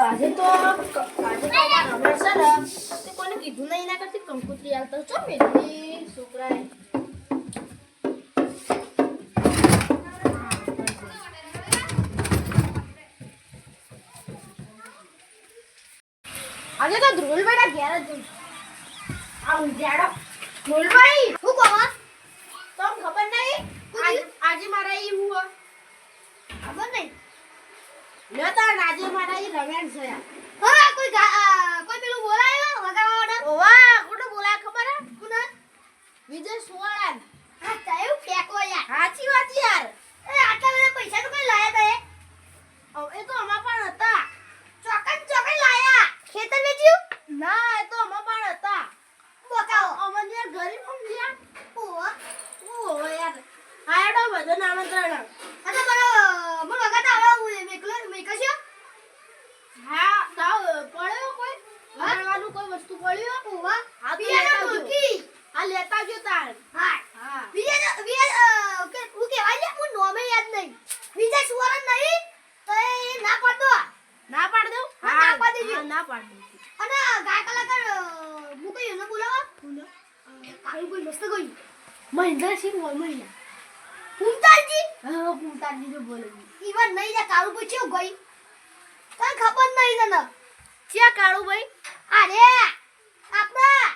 આજે તો રમેશ છે ને તે કોઈને કીધું નહીં એના કરતી કંકુતરી આવતો છો મેલી છોકરાએ આજે તો ધ્રુવલભાઈ ઘેર જ જઉં આ ઉંજાડો ધ્રુવલભાઈ શું કહો તમને ખબર નહીં આજે મારા ઈ હું ખબર નહીં લેતા આજે મારા ઈ રમેશ છે હા કોઈ પેલું બોલાયો વગાડવા ઓવા કોણ બોલાય ખબર હે કોણ વિજય સુવાળા હા ચાયો ફેકો યાર સાચી વાત યાર એ આટલા બધા પૈસા તો કઈ લાયા તા એ તો અમાર પણ હતા ચોકન લાયા ખેતર વેચ્યું ના એ તો અમાર પણ હતા બતાવો અમને ગરીબ સમજ્યા ઓવા યાર આયડો બધો આમંત્રણ આ તો મને વગાડતા આવે મેકલ્યો હા તાવ પડ્યો કોઈ વાળવાનું કોઈ વસ્તુ પડ્યો ઓવા આ બિયાનો ઢોકી આ લેતા જો તાર હા હા વિજય કે હું કેવાય લે હું નોમે યાદ નહીં વિજય સુવરણ નહીં તો એ ના પાડ દો હા ના પાડ દેજો ના પાડ દો અને ગાય કલાકાર હું કોઈ એને બોલાવા કાઈ કોઈ મસ્ત કોઈ મહેન્દ્રસિંહ વર્મા કુંતાજી હા કુંતાજી જો બોલે ઈવન નહીં જા કાળુ કોઈ છે ગઈ કઈ ખબર નહીં તને છે કાળુ ભાઈ અરે આપણા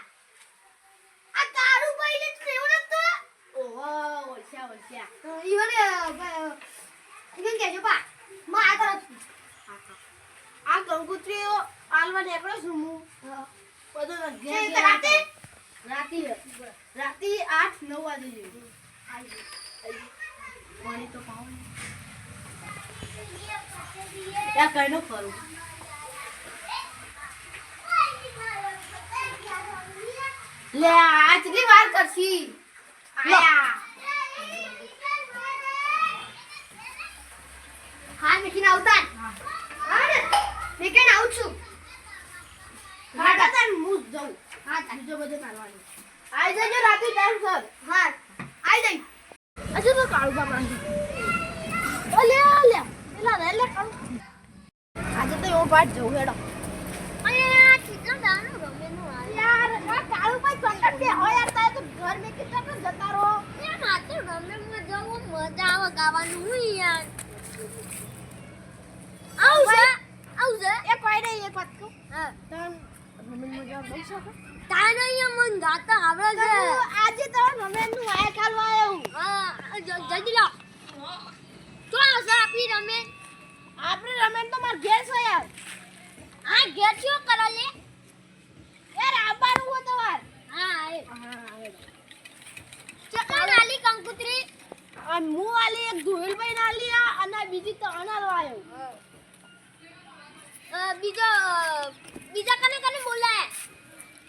આ કાળુ ભાઈ ને કેવું લાગતો ઓહો ઓછા ઈવન ઈવન કેજો બા માં આ કંકુત્રીઓ આલવા નીકળો છું હું બધો રાતે 8-9 વાગે જેવું પાણી તો પાવ યા કઈનો ફરું લે આજલી વાર કરશી આયા હા મેકીને આવતા હા મેકીને આવું છું હા તાર હું જાઉં હા તારી બધે મારવાનું આઈ જજો રાતે ટાઈમ સર હા આઈ જઈ અજુ તો કાળુ બાપા ઓલે એલા રે કાળુ આજે તો એવો પાટ જવું હેડો અયા કેટલો દાનો રમેનો આ યાર આ કાળુ ભાઈ સંકટ કે હો યાર તારે તો ઘર મે કેટલા તો જતા રહો યાર માતે રમે માં જવું મજા આવે ગાવાનું હું યાર આવજે એ કોઈ નહીં એક વાત કહું હા તન રમે માં જવા બહુ શોખ તારે અહીંયા મન ગાતા આવડે છે આજે તો રમે નું આય કાલવા આવ્યો હા જલ્દી લો તો આવશે આપણી રમે તો માર ઘેર છે યાર આ ઘેર શું કરો લે યાર આવવાનું હો તો વાર હા ચકલા નાલી કંકુત્રી અને મુ વાલી એક ધોઈલભાઈ નાલી અને બીજી તો અનાલ આવ્યો બીજા કને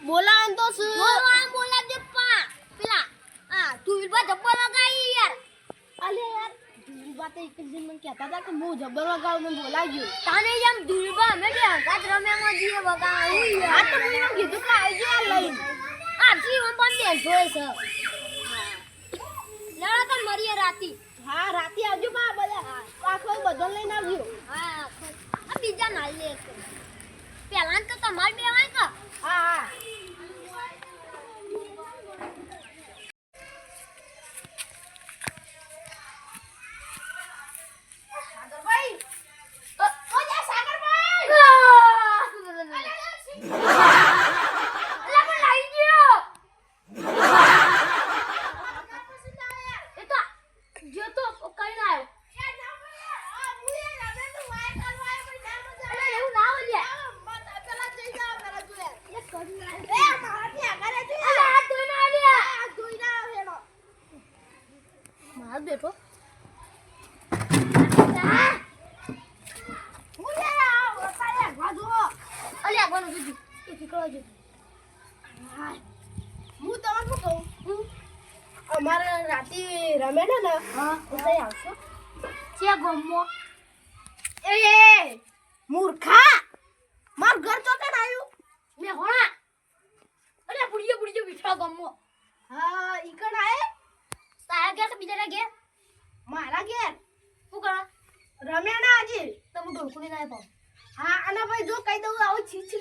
બોલાય તો શું બોલા દે પેલા હા ધોઈલભાઈ જબ્બર લગાઈ યાર અલે યાર ધુલબા તો એક દિન મને કહેતા હતા કે હું જબર વગાવું મને બોલાવ્યો તાને એમ ધુલબા અમે કે હંગાત રમ્યામાં જીએ વગાવું હા તો મને કીધું કે આવજો આ લઈને આ જી હું પણ દે જોઈ છે લડા તો મરીએ રાતી હા રાતી આવજો બા બધા આખો બધો લઈને આવજો હા આ બીજા ના લે પહેલા તો તમાર બેવાય કે હા બેઠો અમારે રાતે રમે ને હા આવશો છે ગમો એ મૂર્ખા માર ઘર તો કેમ આવ્યું મે હોણા અરે પુડીયો બીઠા ગમો હા ઈ કણ આય તારા ઘેર કે બીજા ઘેર મારા ઘેર શું કરા રમ્યા ના આજે તમે ઢોલકુની ના પાવ હા અને ભાઈ જો કહી દઉં આવું છીછ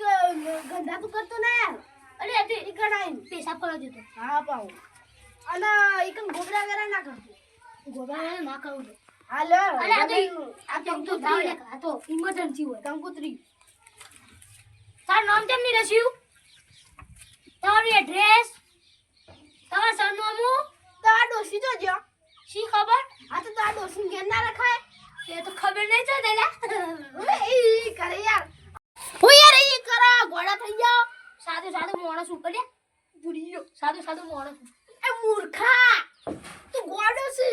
ગંધા તું કરતો ના યાર અરે આ તો એની કણાઈ પેશાબ કરવા દેતો હા પાઉ અને એકમ ગોબરા વેરા ના કરતો ગોબરા વેરા ના કરું તો હાલો અરે આ તો આ તો ઇમરજન્સી હોય કંકુત્રી તાર નામ કેમ ની રસ્યું તારું એડ્રેસ તાર સરનામું તાર ડોસી તો જો શી ખબર આ તો તાર ડોસી ઘેર ના રખાય એ તો ખબર નહીં છે દેલા ઓય એ કરે યાર હું યાર એ કરા ગોડા થઈ જાવ સાદો સાદો માણસ ઉપર લે ભૂલી ગયો સાદો સાદો માણસ એ મૂર્ખા તું ગોડો છે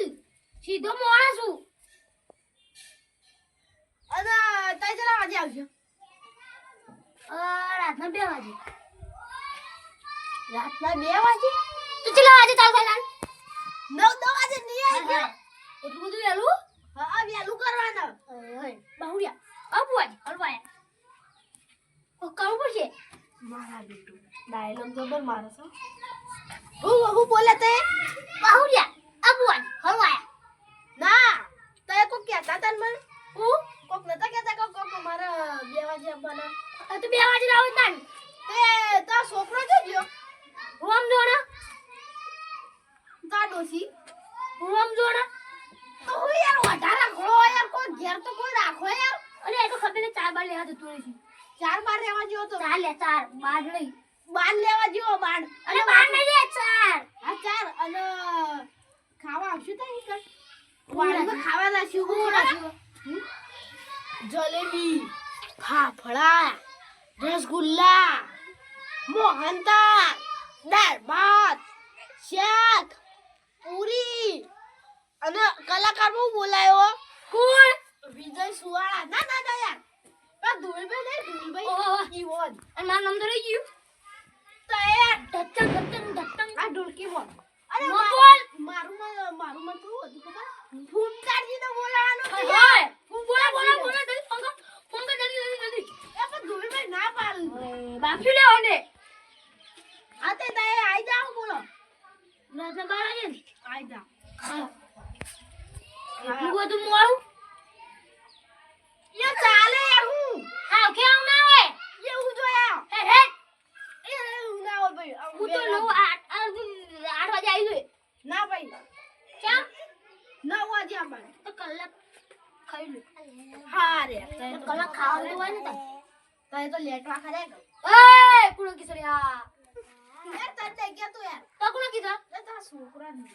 સીધો માણસ છું અને તઈ જરા વાજે આવજો રાતના 2 વાગે રાતના 2 વાગે તો ચલો આજે ચાલ ચાલ 9 વાગે નહીં આવી એટલું બધું વેલું હા વેલું કરવાનું હે બાહુડિયા અબુઆજી હલવાયા ઓ કામ પડશે મારા બેટુ ડાયલોગ જબર મારે છો હું બોલે તે બાહુડિયા અબુઆજી હલવાયા ના તે કોક કહેતા તન મને હું કોક નતા કહેતા કોક મારા 2 વાગે બના તો 2 વાગે આવું તાન તે તા છોકરો જોજો રોમ જોણા તા ડોસી રોમ જોણા તો યાર ઓઢા રાખો યાર કોઈ ઘેર તો કોઈ રાખો યાર અરે એ તો ખબર ને 4 બાર લેવા જતો રહી 4 બાર લેવા જેવો તો 4 લે 4 બાર નહીં બાર લેવા જેવો બાર અને બાર નહીં લે 4 હા 4 અને ખાવા આવશું તો ઈ કર વાળમાં ખાવા રાખ્યું હું રાખ્યું જલેબી ફાફડા રસગુલ્લા મોહનથાળ દાળ ભાત શાક પૂરી અને કલાકાર બહુ બોલાયો કોણ વિજય સુવાળા ના ના ના યાર આ ધુલભાઈ ને ધુલભાઈ ઈવોન અને મારું નામ તો રહી ગયું તો યાર ધટક આ ઢોલકી બોલ અરે બોલ મારું માં તો હતું ખબર ફૂમતાજી ને બોલાવાનો છે યાર હું બોલા જલ્દી ફોન કર જલ્દી એ પણ ધુલભાઈ ના પાડું બાકી લેવો ને આ તે દે આઈ જાવ બોલો ના બાર આઈ જા હા એટલું બધું મોડું યે ચાલે યાર હું હા કેમ ના હોય યે હું જોયા હે એ હું ના હોય ભાઈ હું તો 8 વાગે આવી ગઈ ના ભાઈ કેમ 9 વાગે આપણે તો કલાક ખાઈ લે હા રે તો કલાક ખાવાનું હોય ને તને તો લેટવા ખરે એ કુણો કિસરિયા યાર તને ગયા તો યાર તો કુણો કીધા એ તારા છોકરા ને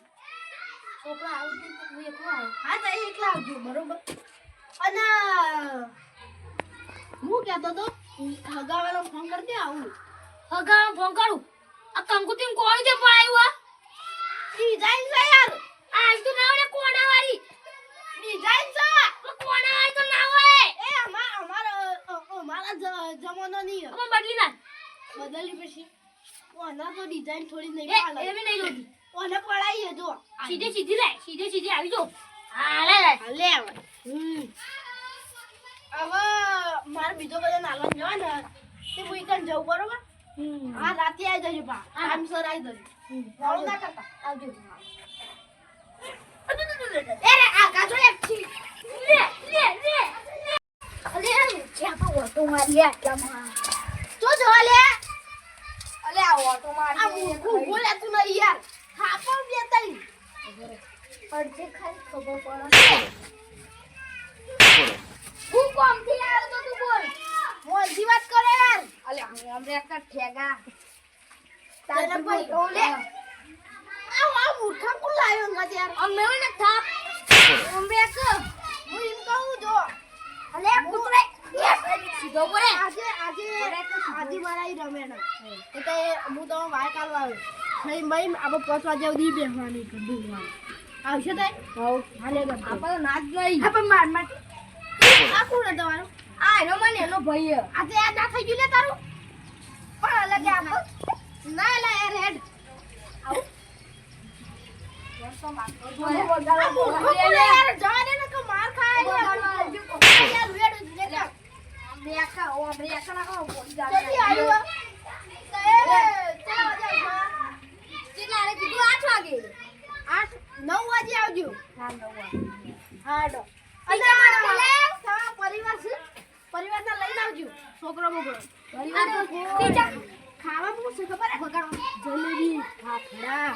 છોકરા આવતી તો હું એકલો આવ હા તો એકલા આવજો બરોબર અને હું કહેતો તો હગાવાળો ફોન કરી દે આવું હગાવાળો ફોન કરું આ કંકુતી કોણ છે પડાયું ડિઝાઇન છે યાર આજ તો ના હોય કોણાવાળી ડિઝાઇન છે કોણાવાળી તો ના હોય એ અમારા જમાનો નહીં અમે બદલી ના બદલી પછી ઓના તો ડિઝાઇન થોડી નહીં પાલે એમ નહીં લોધી ઓને પડાઈએ જો સીધી લે સીધી આવી જો હાલે હવે માર બીજો બધો નાલો જો ને તે વીકેન્ડ જવું બરોબર હા રાતે આવી જજો બા ટાઈમસર આવી જજો ફોન ના કરતા આવજો અરે આ કાજો એક છી લે અલે જ્યાં ઓટો મારી આટલામાં તો જો લે અલે આ ઓટો મારી આ હું બોલે તું નહીં યાર હા પણ બે તઈ અડધે ખાલી ખબર પડે હું કોમ થી આવ્યો તો તું બોલ મોજી વાત કરે યાર અલે હમરે એક ઠેગા તારે ભાઈ ઓલે આ મૂર્ખા કોણ લાયો ન યાર અમે ને થાપ હમરે એક હું એમ કહું જો અલે કુતરે સીધો બોલે આજે મારા ઈ રમે ના એટલે હું તો વાય કાલવા આવ્યો નહીં ભાઈ આપણે 5 વાગે સુધી બેસવાની કીધું આવશે તે હાઉ હાલે આપણે નાચ નહીં આપણે માર આ કોણ તમારો આ એનો મને એનો ભાઈ આજે આ ના થઈ ગયું લે તારું પણ અલગ આપ ના લા યાર હેડ આવ વર્ષો માર યાર જવા દે ને કે માર ખાય યાર વેડ દેખા બ્રેકા ઓ બ્રેકા ના કો જલ્દી આવ્યો તે ચલા જા કેટલા રે કીધું 8 વાગે 9 વાગે આવજો હા 9 વાગે હા ડો અને તમારા પરિવાર છે પરિવારને લઈને છોકરો બોકરો ખાવા શું છે ખબર જલેબી ફાફડા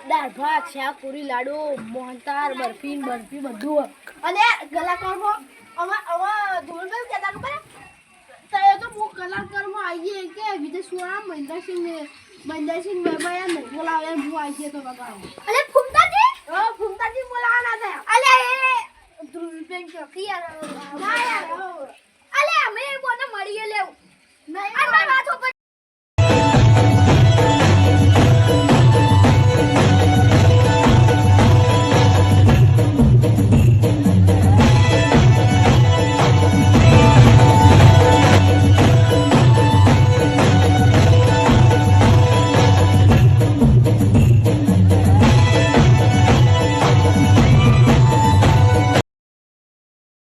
દાળ ભાત શાક પૂરી લાડુ મોહનતાર બરફી બધું અને કલાકારમાં હવે ધોળભાઈ કહેતા ખબર તો એ તો હું કલાકારમાં આવીએ કે વિજય સુરા મહેન્દ્રસિંહ વેમાયા ને બોલાવે હું આવીએ તો બગાડો અલે ફૂમતાજી બોલાવાના હતા અલે એ ધ્રુવબેન ચોકી યાર ના યાર અલે અમે કોને મળીએ લેવું નહીં આ વાતો પર